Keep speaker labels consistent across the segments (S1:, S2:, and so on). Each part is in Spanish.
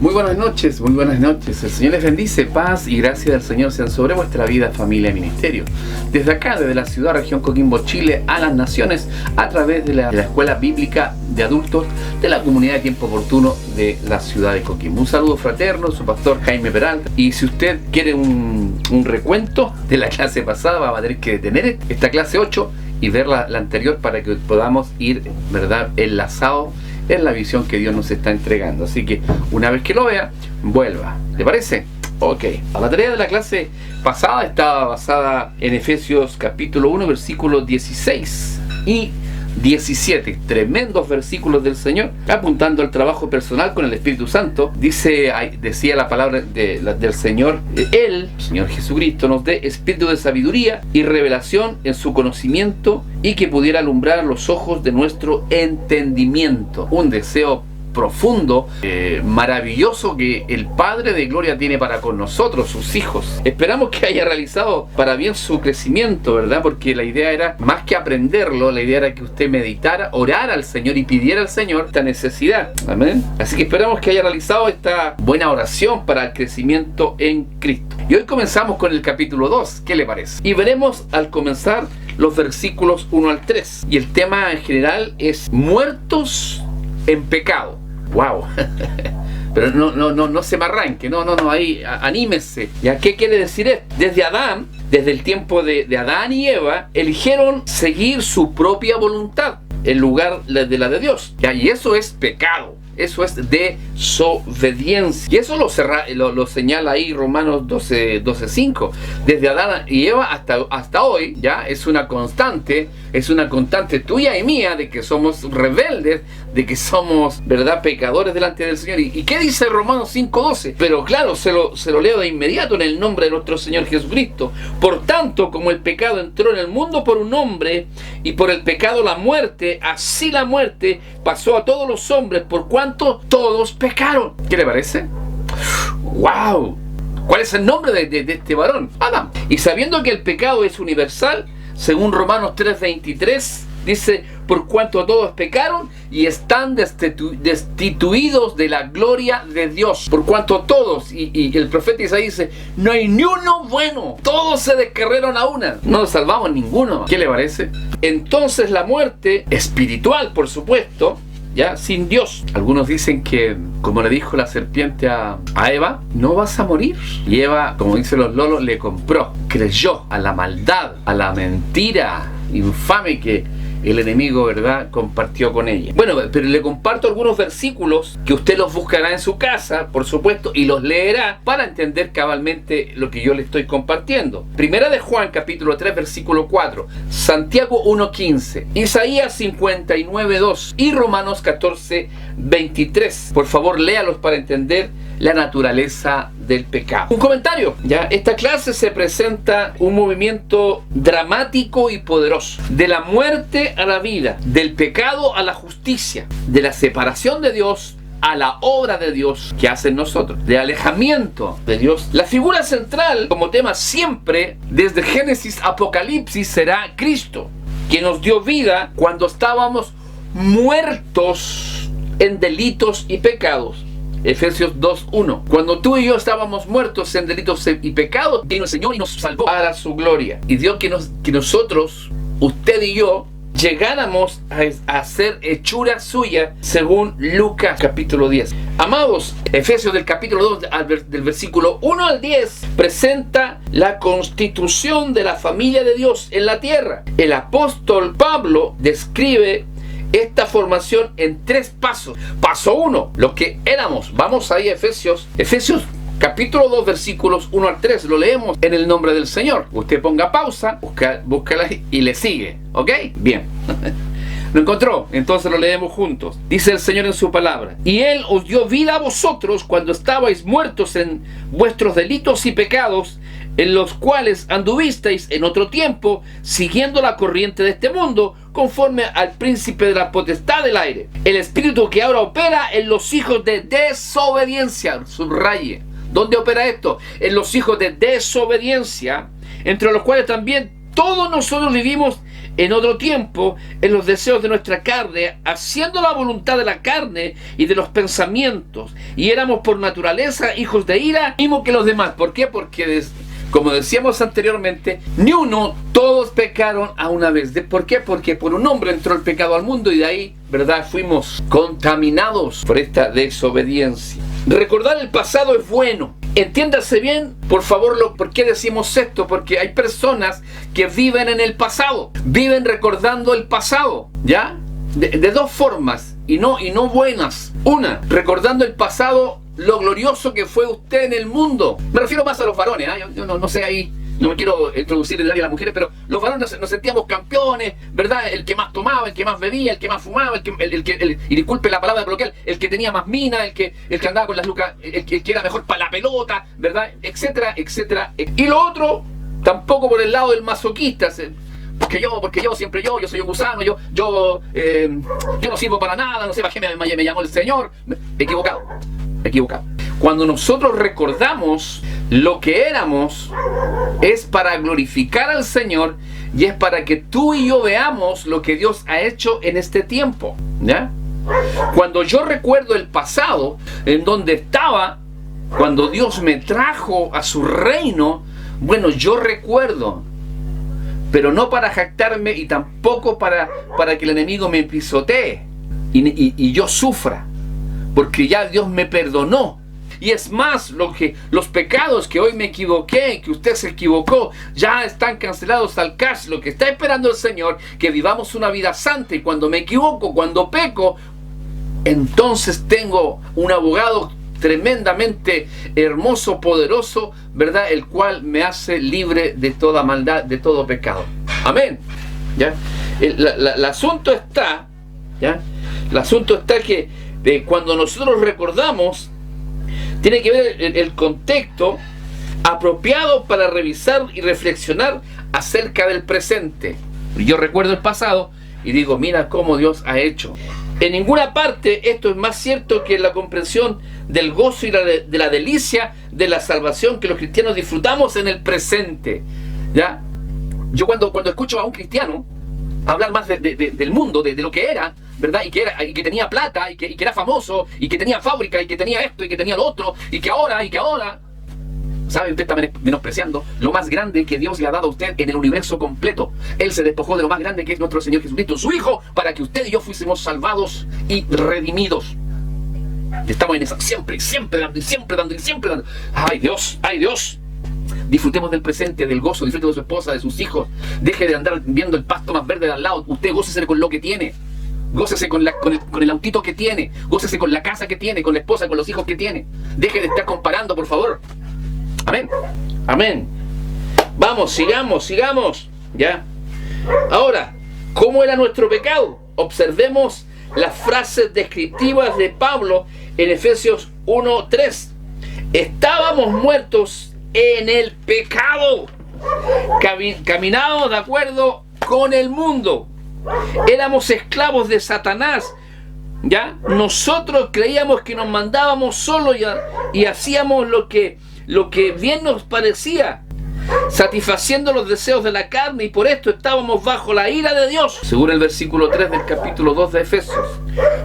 S1: Muy buenas noches, muy buenas noches. El Señor les bendice, paz y gracia del Señor sean sobre vuestra vida, familia y ministerio. Desde acá, desde la ciudad, región Coquimbo, Chile, a las naciones, a través de la Escuela Bíblica de Adultos de la Comunidad de Tiempo Oportuno de la ciudad de Coquimbo. Un saludo fraterno, su pastor Jaime Peralta. Y si usted quiere un recuento de la clase pasada, va a tener que detener esta clase 8 y ver la anterior para que podamos ir, ¿verdad?, enlazados en la visión que Dios nos está entregando. Así que una vez que lo vea, vuelva. ¿Le parece? Ok. La tarea de la clase pasada estaba basada en Efesios capítulo 1, versículos 16 y 17, tremendos versículos del Señor, apuntando al trabajo personal con el Espíritu Santo. Decía la palabra del Señor, el Señor Jesucristo nos dé espíritu de sabiduría y revelación en su conocimiento, y que pudiera alumbrar los ojos de nuestro entendimiento. Un deseo profundo, maravilloso que el Padre de Gloria tiene para con nosotros, sus hijos. Esperamos que haya realizado para bien su crecimiento, ¿verdad? Porque la idea era, más que aprenderlo, la idea era que usted meditara, orara al Señor y pidiera al Señor esta necesidad. Amén. Así que esperamos que haya realizado esta buena oración para el crecimiento en Cristo. Y hoy comenzamos con el capítulo 2. ¿Qué le parece? Y veremos al comenzar los versículos 1 al 3. Y el tema en general es muertos en pecado. ¡Wow! Pero no se me arranque, ahí anímese. ¿Ya qué quiere decir esto? Desde el tiempo de Adán y Eva, eligieron seguir su propia voluntad en lugar de la de Dios. ¿Ya? Y eso es pecado. Eso es desobediencia. Y eso lo señala ahí Romanos 12:5. Desde Adán y Eva hasta hoy, ya es una constante tuya y mía de que somos rebeldes, de que somos, ¿verdad?, pecadores delante del Señor. ¿Y qué dice Romanos 5:12? Pero claro, se lo leo de inmediato en el nombre de nuestro Señor Jesucristo. Por tanto, como el pecado entró en el mundo por un hombre, y por el pecado la muerte, así la muerte pasó a todos los hombres, por cuanto todos pecaron. ¿Qué le parece? ¡Wow! ¿Cuál es el nombre de este varón? Adán. Y sabiendo que el pecado es universal, según Romanos 3:23, dice, por cuanto todos pecaron y están destituidos de la gloria de Dios. Por cuanto todos, y el profeta Isaías dice, no hay ni uno bueno, todos se descarrieron a una, no nos salvamos ninguno. ¿Qué le parece? Entonces la muerte espiritual, por supuesto, ya sin Dios. Algunos dicen que, como le dijo la serpiente a Eva, no vas a morir. Y Eva, como dicen los lolos, le compró, creyó a la maldad, a la mentira infame que el enemigo, ¿verdad?, compartió con ella. Bueno, pero le comparto algunos versículos que usted los buscará en su casa, por supuesto, y los leerá para entender cabalmente lo que yo le estoy compartiendo. Primera de Juan, capítulo 3, versículo 4. Santiago 1:15. Isaías 59:2. Y Romanos 14:23. Por favor, léalos para entender la naturaleza del pecado. Un comentario, ya. Esta clase se presenta un movimiento dramático y poderoso. De la muerte a la vida, del pecado a la justicia, de la separación de Dios a la obra de Dios que hace en nosotros, de alejamiento de Dios. La figura central como tema siempre, desde Génesis a Apocalipsis, será Cristo, quien nos dio vida cuando estábamos muertos en delitos y pecados. Efesios 2:1. Cuando tú y yo estábamos muertos en delitos y pecados, vino el Señor y nos salvó para su gloria. Y Dios que nosotros, usted y yo, llegáramos a ser hechura suya, según Lucas capítulo 10. Amados, Efesios del capítulo 2, del versículo 1 al 10, presenta la constitución de la familia de Dios en la tierra. El apóstol Pablo describe esta formación en 3 pasos. Paso 1, lo que éramos. Vamos ahí a Efesios capítulo 2, versículos 1 al 3. Lo leemos en el nombre del Señor. Usted ponga pausa, búscala y le sigue. ¿Ok? Bien. ¿Lo encontró? Entonces lo leemos juntos. Dice el Señor en su palabra: y Él os dio vida a vosotros cuando estabais muertos en vuestros delitos y pecados, en los cuales anduvisteis en otro tiempo, siguiendo la corriente de este mundo, conforme al príncipe de la potestad del aire, el espíritu que ahora opera en los hijos de desobediencia. Subraye. ¿Dónde opera esto? En los hijos de desobediencia, entre los cuales también todos nosotros vivimos en otro tiempo en los deseos de nuestra carne, haciendo la voluntad de la carne y de los pensamientos, y éramos por naturaleza hijos de ira, mismo que los demás. ¿Por qué? Porque como decíamos anteriormente, ni uno, todos pecaron a una vez. ¿Por qué? Porque por un hombre entró el pecado al mundo y de ahí, ¿verdad?, fuimos contaminados por esta desobediencia. Recordar el pasado es bueno. Entiéndase bien, por favor, ¿por qué decimos esto? Porque hay personas que viven en el pasado, viven recordando el pasado, ¿ya? De dos formas, y no buenas. Una, recordando el pasado, lo glorioso que fue usted en el mundo. Me refiero más a los varones, ¿eh? Yo no sé ahí, no me quiero introducir en el área de las mujeres, pero los varones nos sentíamos campeones, ¿verdad? El que más tomaba, el que más bebía, el que más fumaba, y disculpe la palabra coloquial, el que tenía más mina, el que andaba con las lucas, el que era mejor para la pelota, ¿verdad? Etcétera, etcétera. Y lo otro, tampoco por el lado del masoquista, porque yo siempre yo soy un gusano, yo no sirvo para nada, no sé para qué me llamó el Señor. Equivocado. Cuando nosotros recordamos lo que éramos, es para glorificar al Señor y es para que tú y yo veamos lo que Dios ha hecho en este tiempo, ¿ya? Cuando yo recuerdo el pasado, en donde estaba, cuando Dios me trajo a su reino, bueno, yo recuerdo, pero no para jactarme y tampoco para que el enemigo me pisotee y yo sufra, porque ya Dios me perdonó. Y es más, los pecados que hoy me equivoqué, que usted se equivocó, ya están cancelados al cash. Lo que está esperando el Señor, que vivamos una vida santa, y cuando me equivoco, cuando peco, entonces tengo un abogado tremendamente hermoso, poderoso, ¿verdad?, el cual me hace libre de toda maldad, de todo pecado. Amén. ¿Ya? El asunto está, ¿ya? El asunto está que cuando nosotros recordamos, tiene que ver el contexto apropiado para revisar y reflexionar acerca del presente. Yo recuerdo el pasado y digo, mira cómo Dios ha hecho. En ninguna parte esto es más cierto que la comprensión del gozo y de la delicia de la salvación que los cristianos disfrutamos en el presente, ¿ya? Yo cuando escucho a un cristiano hablar más del mundo, de lo que era, ¿verdad? Y que tenía plata, y que era famoso, y que tenía fábrica, y que tenía esto, y que tenía lo otro, y que ahora, ¿sabe? Usted está menospreciando lo más grande que Dios le ha dado a usted en el universo completo. Él se despojó de lo más grande que es nuestro Señor Jesucristo, su Hijo, para que usted y yo fuésemos salvados y redimidos. Estamos en esa, siempre dando. ¡Ay Dios! Disfrutemos del presente, del gozo, disfrute de su esposa, de sus hijos. Deje de andar viendo el pasto más verde de al lado. Usted gócese con lo que tiene. Gócese con el autito que tiene. Gócese con la casa que tiene, con la esposa, con los hijos que tiene. Deje de estar comparando, por favor. Amén. Vamos, sigamos. ¿Ya? Ahora, ¿cómo era nuestro pecado? Observemos las frases descriptivas de Pablo en Efesios 1:3. Estábamos muertos en el pecado, caminábamos de acuerdo con el mundo, éramos esclavos de Satanás, ¿ya? Nosotros creíamos que nos mandábamos solos y hacíamos lo que bien nos parecía, satisfaciendo los deseos de la carne, y por esto estábamos bajo la ira de Dios, según el versículo 3 del capítulo 2 de Efesios.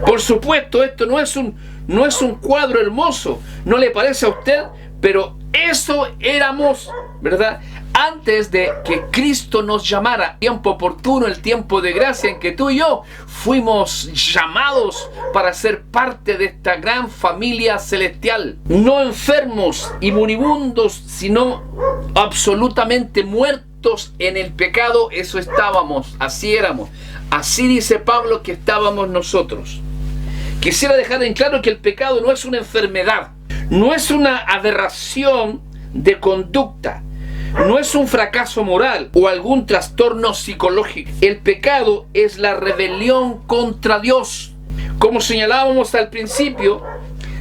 S1: Por supuesto, esto no es un cuadro hermoso, ¿no le parece a usted? Pero eso éramos, ¿verdad?, antes de que Cristo nos llamara. Tiempo oportuno, el tiempo de gracia en que tú y yo fuimos llamados para ser parte de esta gran familia celestial. No enfermos y moribundos, sino absolutamente muertos en el pecado. Eso estábamos, así éramos. Así dice Pablo que estábamos nosotros. Quisiera dejar en claro que el pecado no es una enfermedad, no es una aberración de conducta, no es un fracaso moral o algún trastorno psicológico. El pecado es la rebelión contra Dios. Como señalábamos al principio,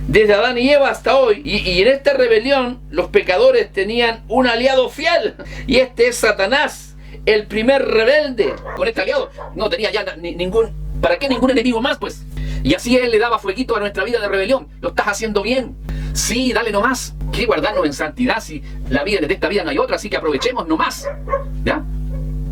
S1: desde Adán y Eva hasta hoy, y en esta rebelión los pecadores tenían un aliado fiel, y este es Satanás, el primer rebelde. Con este aliado no tenía ya ¿para qué ningún enemigo más, pues? Y así él le daba fueguito a nuestra vida de rebelión. Lo estás haciendo bien. Sí, dale nomás. ¿Qué guardarnos en santidad si la vida de esta vida no hay otra? Así que aprovechemos nomás. ¿Ya?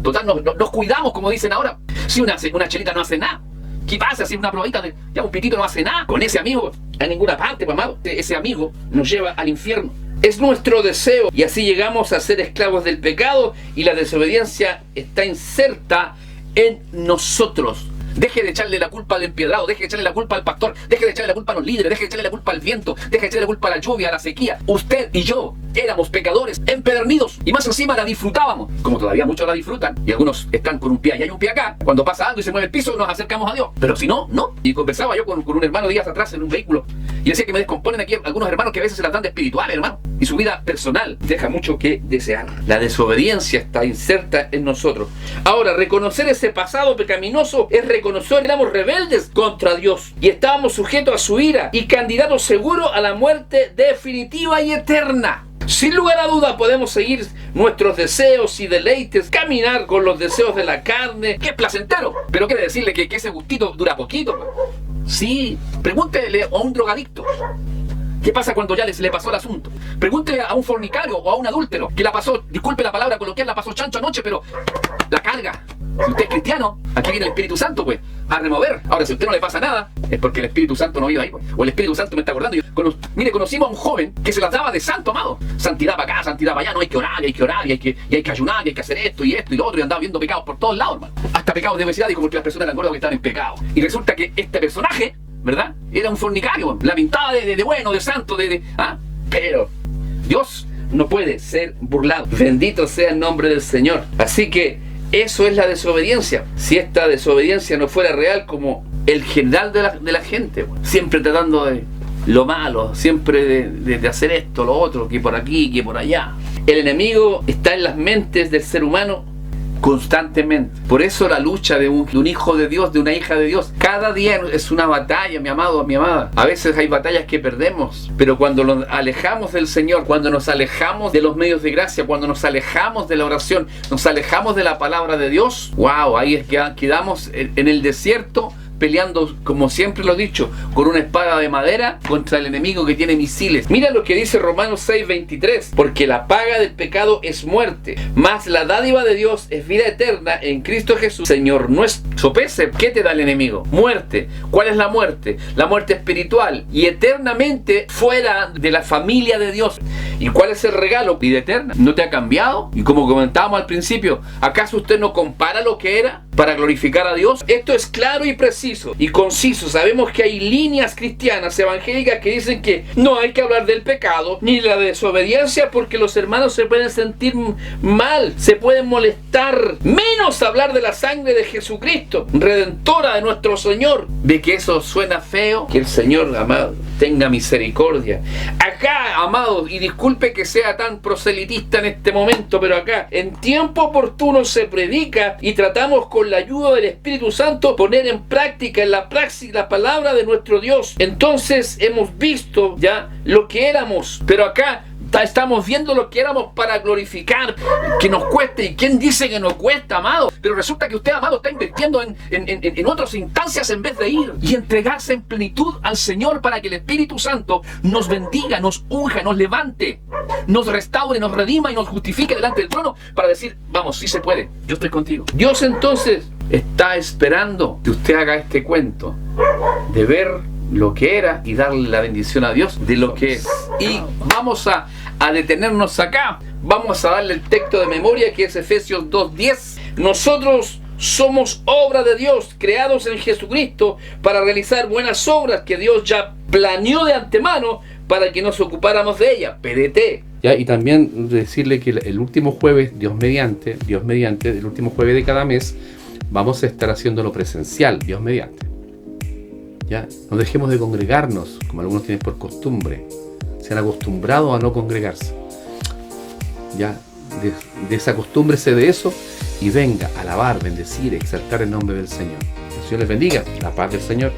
S1: Total, nos cuidamos, como dicen ahora. Si una chelita no hace nada, ¿qué pasa si una probadita de ya un pitito no hace nada? Con ese amigo, a ninguna parte, pues, amado. Ese amigo nos lleva al infierno. Es nuestro deseo y así llegamos a ser esclavos del pecado y la desobediencia está inserta en nosotros. Deje de echarle la culpa al empiedrado, deje de echarle la culpa al pastor, deje de echarle la culpa a los líderes, deje de echarle la culpa al viento, deje de echarle la culpa a la lluvia, a la sequía. Usted y yo éramos pecadores, empedernidos, y más encima la disfrutábamos, como todavía muchos la disfrutan, y algunos están con un pie allá y un pie acá. Cuando pasa algo y se mueve el piso, nos acercamos a Dios, pero si no, no. Y conversaba yo con un hermano días atrás en un vehículo, y decía que me descomponen aquí algunos hermanos que a veces se las dan de espirituales, hermano, y su vida personal deja mucho que desear. La desobediencia está inserta en nosotros. Ahora, reconocer ese pasado pecaminoso es reconocer que éramos rebeldes contra Dios y estábamos sujetos a su ira y candidatos seguros a la muerte definitiva y eterna. Sin lugar a duda podemos seguir nuestros deseos y deleites, caminar con los deseos de la carne, que es placentero, pero quiere decirle que ese gustito dura poquito. Sí, pregúntele a un drogadicto. ¿Qué pasa cuando ya le pasó el asunto? Pregúntele a un fornicario o a un adúltero que la pasó, disculpe la palabra coloquial, la pasó chancho anoche, pero la carga. Si usted es cristiano, aquí viene el Espíritu Santo, pues, a remover. Ahora, si a usted no le pasa nada, es porque el Espíritu Santo no vive ahí, pues. O el Espíritu Santo me está acordando. Mire, conocimos a un joven que se las daba de santo, amado. Santidad para acá, santidad para allá, no hay que orar, hay que orar, y hay que ayunar, y hay que hacer esto y lo otro, y andaba viendo pecados por todos lados, hermano. Hasta pecados de obesidad, dijo, porque las personas eran gordas que estaban en pecado. Y resulta que este personaje, ¿verdad? Era un fornicario, la pintada de bueno, de santo, Pero Dios no puede ser burlado. Bendito sea el nombre del Señor. Así que eso es la desobediencia. Si esta desobediencia no fuera real como el general de la gente, siempre tratando de lo malo, siempre de hacer esto, lo otro, que por aquí, que por allá. El enemigo está en las mentes del ser humano constantemente. Por eso la lucha de un hijo de Dios, de una hija de Dios, cada día es una batalla, mi amado, mi amada. A veces hay batallas que perdemos, pero cuando nos alejamos del Señor, cuando nos alejamos de los medios de gracia, cuando nos alejamos de la oración, nos alejamos de la palabra de Dios, wow, ahí es que quedamos en el desierto, peleando, como siempre lo he dicho, con una espada de madera contra el enemigo que tiene misiles. Mira lo que dice Romanos 6:23, porque la paga del pecado es muerte, mas la dádiva de Dios es vida eterna en Cristo Jesús, Señor nuestro. Sopese, ¿qué te da el enemigo? Muerte. ¿Cuál es la muerte? La muerte espiritual y eternamente fuera de la familia de Dios. ¿Y cuál es el regalo? Vida eterna. ¿No te ha cambiado? Y como comentábamos al principio, ¿acaso usted no compara lo que era para glorificar a Dios? Esto es claro y preciso y conciso. Sabemos que hay líneas cristianas evangélicas que dicen que no hay que hablar del pecado ni de la desobediencia porque los hermanos se pueden sentir mal, se pueden molestar, menos hablar de la sangre de Jesucristo, redentora de nuestro Señor. ¿De que eso suena feo? Que el Señor, amado, tenga misericordia. Acá, amados, y disculpe que sea tan proselitista en este momento, pero acá en tiempo oportuno se predica y tratamos con la ayuda del Espíritu Santo poner en práctica, en la praxis, la palabra de nuestro Dios. Entonces hemos visto ya lo que éramos, pero acá estamos viendo lo que éramos para glorificar, que nos cueste. ¿Y quién dice que nos cuesta, amado? Pero resulta que usted, amado, está invirtiendo en otras instancias en vez de ir y entregarse en plenitud al Señor para que el Espíritu Santo nos bendiga, nos unja, nos levante, nos restaure, nos redima y nos justifique delante del trono para decir, vamos, sí se puede, yo estoy contigo. Dios entonces está esperando que usted haga este cuento de ver lo que era y darle la bendición a Dios de lo que es. Y vamos a detenernos acá. Vamos a darle el texto de memoria que es Efesios 2:10. Nosotros somos obra de Dios, creados en Jesucristo para realizar buenas obras que Dios ya planeó de antemano para que nos ocupáramos de ellas. PDT.
S2: Ya, y también decirle que el último jueves, Dios mediante, el último jueves de cada mes, vamos a estar haciéndolo presencial, Dios mediante. Ya, no dejemos de congregarnos, como algunos tienen por costumbre. Se han acostumbrado a no congregarse. Ya, desacostúmbrese de eso y venga a alabar, bendecir, exaltar el nombre del Señor. Que el Señor les bendiga. La paz del Señor.